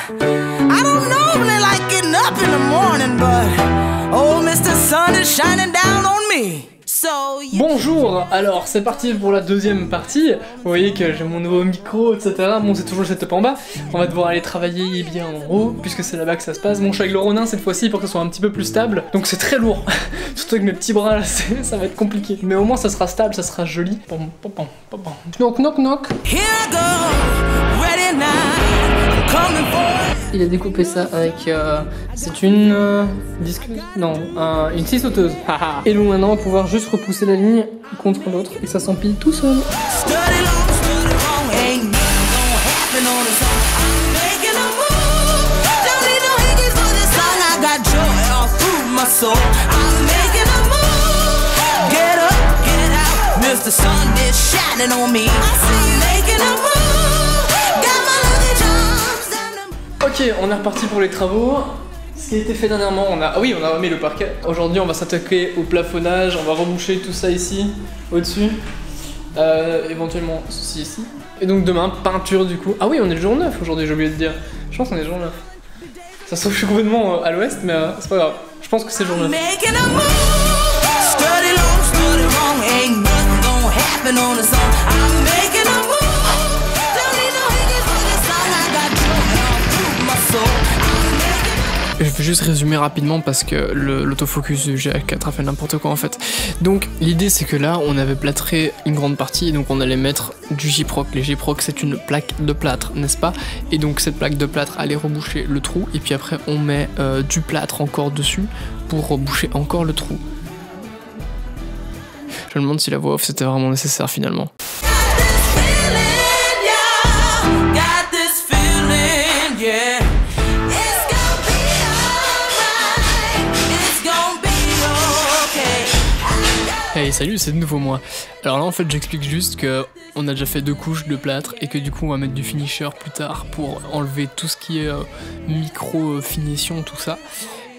I don't normally like getting up in the morning, but oh, Mr. Sun is shining down on me. Bonjour, alors c'est parti pour la deuxième partie. Vous voyez que j'ai mon nouveau micro, etc. Bon, c'est toujours le setup en bas. On va devoir aller travailler bien en haut, puisque c'est là-bas que ça se passe. Bon, je suis avec le Ronin cette fois-ci pour que ce soit un petit peu plus stable. Donc c'est très lourd. Surtout avec mes petits bras là, ça va être compliqué. Mais au moins ça sera stable, ça sera joli. Knock, knock, knock. Il a découpé ça avec... c'est une... une scie sauteuse. Et donc maintenant on va pouvoir juste repousser la ligne contre l'autre et ça s'empile tout seul. Ok, on est reparti pour les travaux. Ce qui a été fait dernièrement, on a remis le parquet. Aujourd'hui, on va s'attaquer au plafonnage, on va reboucher tout ça ici, au-dessus. Éventuellement ceci ici. Et donc demain, peinture du coup. Ah oui, on est le jour 9 aujourd'hui, j'ai oublié de dire. Je pense qu'on est le jour 9. Ça se trouve, je suis complètement à l'ouest, mais c'est pas grave. Je pense que c'est le jour 9. Je vais juste résumer rapidement parce que l'autofocus du GH4 a fait n'importe quoi en fait. Donc l'idée c'est que là on avait plâtré une grande partie, donc on allait mettre du Gyproc. Les Gyproc c'est une plaque de plâtre, n'est-ce pas? Et donc cette plaque de plâtre allait reboucher le trou et puis après on met du plâtre encore dessus pour reboucher encore le trou. Je me demande si la voix off c'était vraiment nécessaire finalement. Hey salut, c'est de nouveau moi. Alors là en fait j'explique juste que on a déjà fait 2 couches de plâtre et que du coup on va mettre du finisher plus tard pour enlever tout ce qui est micro finition, tout ça.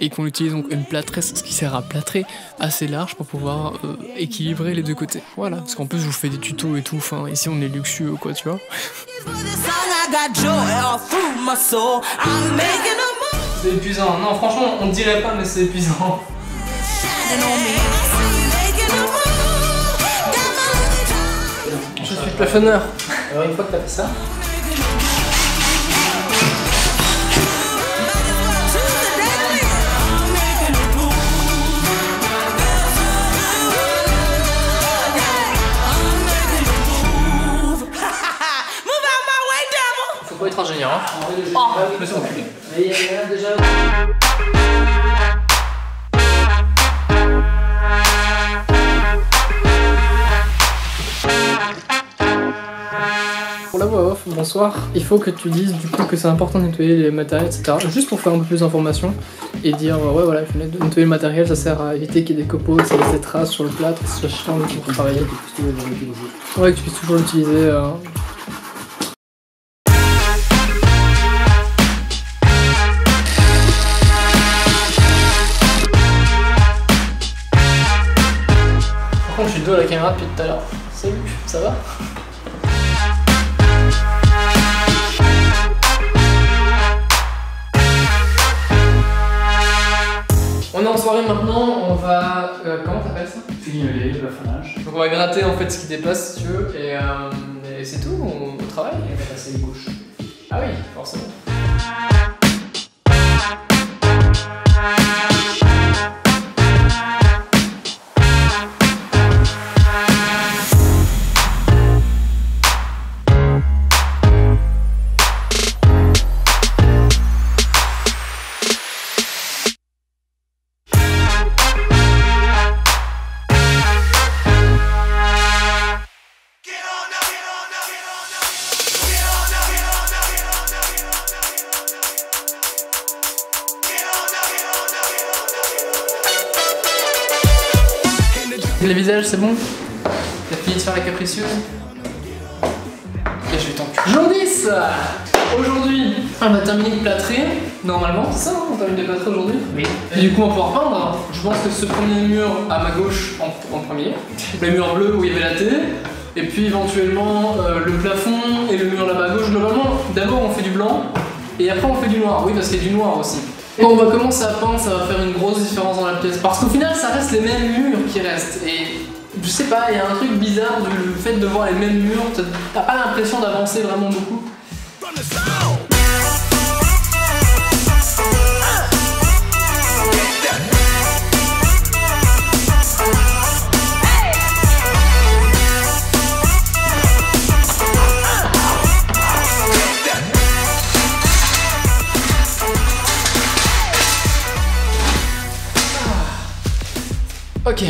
Et qu'on utilise donc une plâtresse, ce qui sert à plâtrer assez large pour pouvoir équilibrer les deux côtés. Voilà, parce qu'en plus je vous fais des tutos et tout, enfin ici on est luxueux quoi, tu vois. C'est épuisant, non franchement on dirait pas mais c'est épuisant. Je suis plafonneur. Alors une fois que t'as fait ça... Faut pas être ingénieur hein. Oh, je me suis enculé. Mais il y a déjà... Pour la voix off, bonsoir. Il faut que tu dises du coup que c'est important de nettoyer les matériels, etc. Juste pour faire un peu plus d'informations et dire ouais voilà, il faut nettoyer le matériel, ça sert à éviter qu'il y ait des copeaux, ça laisse des traces sur le plâtre, c'est chiant pour travailler. Ouais, que tu puisses toujours l'utiliser. Par contre, je suis dos à la caméra depuis tout à l'heure. Salut, ça va? On est en soirée maintenant, on va... comment t'appelles ça? Fignoler, le plafonnage. Donc on va gratter en fait ce qui dépasse si tu veux, et c'est tout, on travaille. Et on va passer les couches. Ah oui, forcément. Les visages, c'est bon? T'as fini de faire la capricieuse? Et je vais t'enculer. Jour 10! Aujourd'hui, on va terminer de plâtrer. Normalement, c'est ça, hein, on termine de plâtrer aujourd'hui? Oui. Et du coup, on va pouvoir peindre. Je pense que ce premier mur à ma gauche en premier. Le mur bleu où il y avait la télé. Et puis éventuellement le plafond et le mur là-bas à gauche. Globalement, d'abord on fait du blanc. Et après on fait du noir, oui parce qu'il y a du noir aussi. Quand on va commencer à peindre, ça va faire une grosse différence dans la pièce. Parce qu'au final, ça reste les mêmes murs qui restent. Et je sais pas, il y a un truc bizarre du fait de voir les mêmes murs. T'as pas l'impression d'avancer vraiment beaucoup. Ok,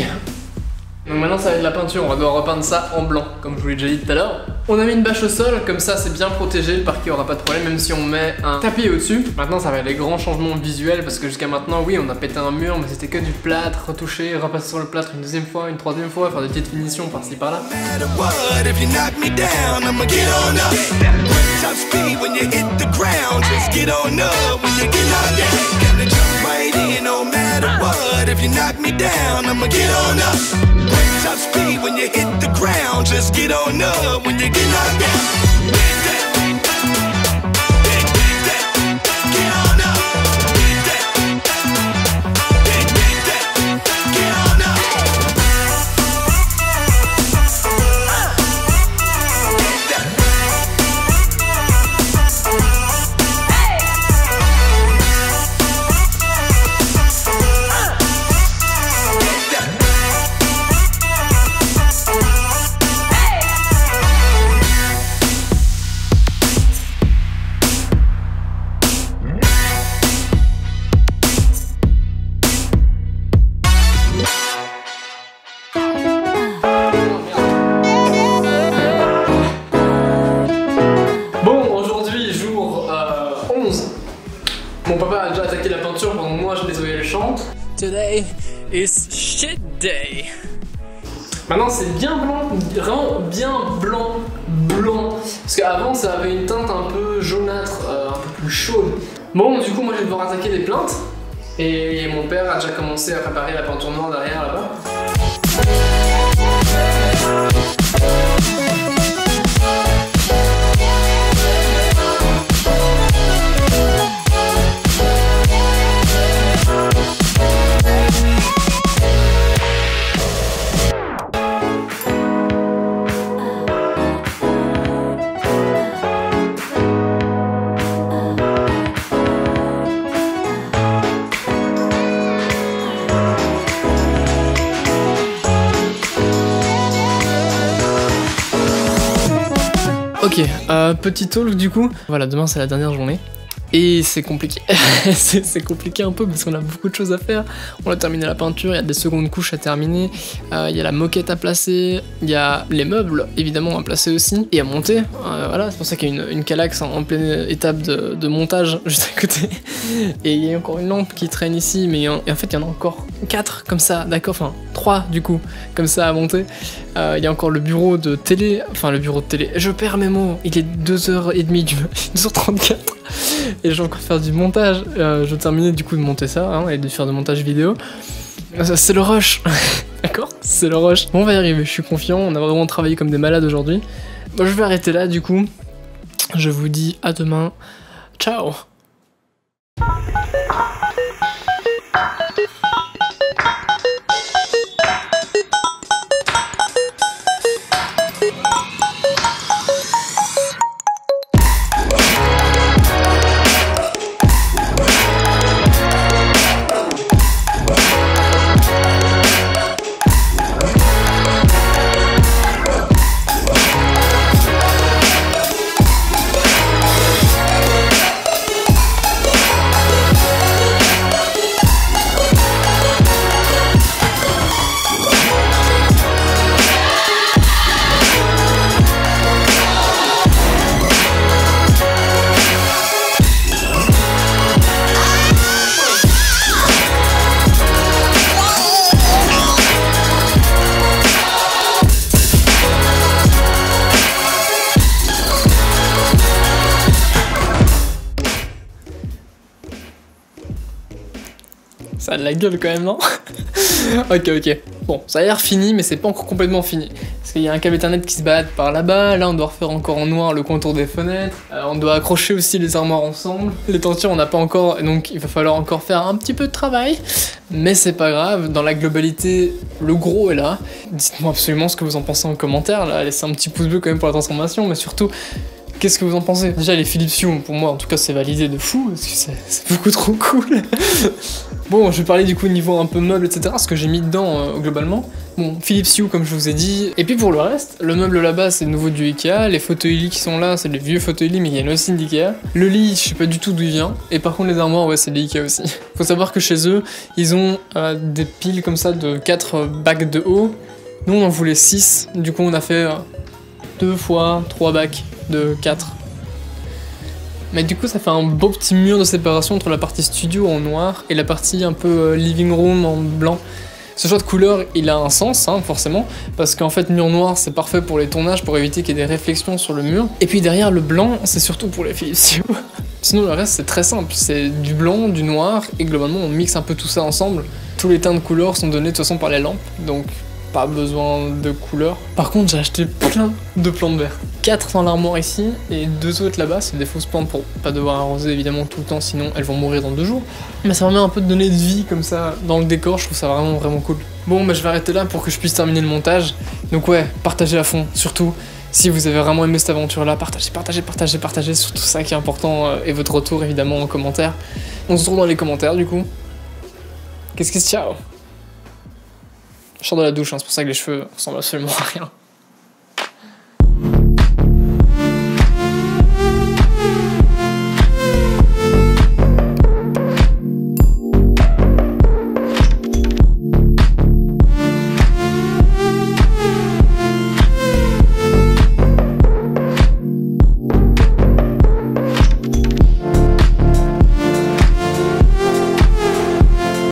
donc maintenant ça va être la peinture, on va devoir repeindre ça en blanc, comme je vous l'ai déjà dit tout à l'heure. On a mis une bâche au sol, comme ça c'est bien protégé, le parquet aura pas de problème, même si on met un tapis au-dessus. Maintenant ça va être les grands changements visuels, parce que jusqu'à maintenant, oui, on a pété un mur, mais c'était que du plâtre, retouché, repasser sur le plâtre une deuxième fois, une troisième fois, faire des petites finitions par-ci par-là. If you knock me down, I'ma get on up. Top speed when you hit the ground. Just get on up when you get knocked down. Get on up. Get on up. Mon papa a déjà attaqué la peinture pendant que moi je nettoyais les chambres. Today is shit day. Maintenant c'est bien blanc, vraiment bien blanc. Parce qu'avant ça avait une teinte un peu jaunâtre, un peu plus chaude. Bon, du coup moi je vais devoir attaquer les plaintes. Et mon père a déjà commencé à préparer la peinture noire derrière là-bas. Ok, petit talk du coup. Voilà, demain c'est la dernière journée. Et c'est compliqué. c'est compliqué un peu parce qu'on a beaucoup de choses à faire. On a terminé la peinture, il y a des secondes couches à terminer, il y a la moquette à placer, il y a les meubles évidemment à placer aussi et à monter. Voilà, c'est pour ça qu'il y a une calax en pleine étape de montage juste à côté. Et il y a encore une lampe qui traîne ici, mais en fait il y en a encore 4 comme ça, d'accord, enfin 3 du coup, comme ça à monter. Il y a encore le bureau de télé, enfin le bureau de télé, je perds mes mots, il est 2h30 du 2h34 et je vais encore faire du montage. Je vais terminer du coup de monter ça hein, et de faire du montage vidéo. C'est le rush, d'accord, c'est le rush. Bon, on va y arriver, je suis confiant, on a vraiment travaillé comme des malades aujourd'hui. Bon, je vais arrêter là du coup, je vous dis à demain, ciao. Ça a de la gueule quand même, non? Ok. Bon, ça a l'air fini, mais c'est pas encore complètement fini. Parce qu'il y a un câble Ethernet qui se balade par là-bas. Là, on doit refaire encore en noir le contour des fenêtres. On doit accrocher aussi les armoires ensemble. Les tentures, on n'a pas encore, donc il va falloir encore faire un petit peu de travail. Mais c'est pas grave, dans la globalité, le gros est là. Dites-moi absolument ce que vous en pensez en commentaire. Là, laissez un petit pouce bleu quand même pour la transformation, mais surtout, qu'est-ce que vous en pensez? Déjà, les Philips Hue, pour moi, en tout cas, c'est validé de fou, parce que c'est beaucoup trop cool. Bon, je vais parler du coup niveau un peu meuble, etc., ce que j'ai mis dedans globalement. Bon, Philips Hue, comme je vous ai dit. Et puis pour le reste, le meuble là-bas, c'est nouveau du Ikea. Les fauteuils lits qui sont là, c'est les vieux fauteuils lits, mais il y en a aussi d'Ikea. Le lit, je sais pas du tout d'où il vient. Et par contre, les armoires, ouais, c'est de Ikea aussi. Faut savoir que chez eux, ils ont des piles comme ça de 4 bacs de haut. Nous, on en voulait 6. Du coup, on a fait 2 fois 3 bacs de 4. Mais du coup ça fait un beau petit mur de séparation entre la partie studio en noir et la partie un peu living room en blanc. Ce choix de couleur il a un sens hein, forcément, parce qu'en fait mur noir c'est parfait pour les tournages, pour éviter qu'il y ait des réflexions sur le mur. Et puis derrière le blanc c'est surtout pour les Philips Hue. Sinon le reste c'est très simple, c'est du blanc, du noir et globalement on mixe un peu tout ça ensemble. Tous les teintes de couleurs sont donnés de toute façon par les lampes, donc pas besoin de couleurs. Par contre j'ai acheté plein de plantes vertes. 4 dans l'armoire ici et 2 autres là-bas, c'est des fausses plantes pour pas devoir arroser évidemment tout le temps, sinon elles vont mourir dans 2 jours. Mais ça permet un peu de donner de vie comme ça dans le décor, je trouve ça vraiment cool. Bon bah je vais arrêter là pour que je puisse terminer le montage. Donc ouais, partagez à fond, surtout si vous avez vraiment aimé cette aventure là, partagez, surtout ça qui est important et votre retour évidemment en commentaire. On se retrouve dans les commentaires du coup. Qu'est-ce que c'est, ciao. Je sors de la douche, hein, c'est pour ça que les cheveux ressemblent absolument à rien.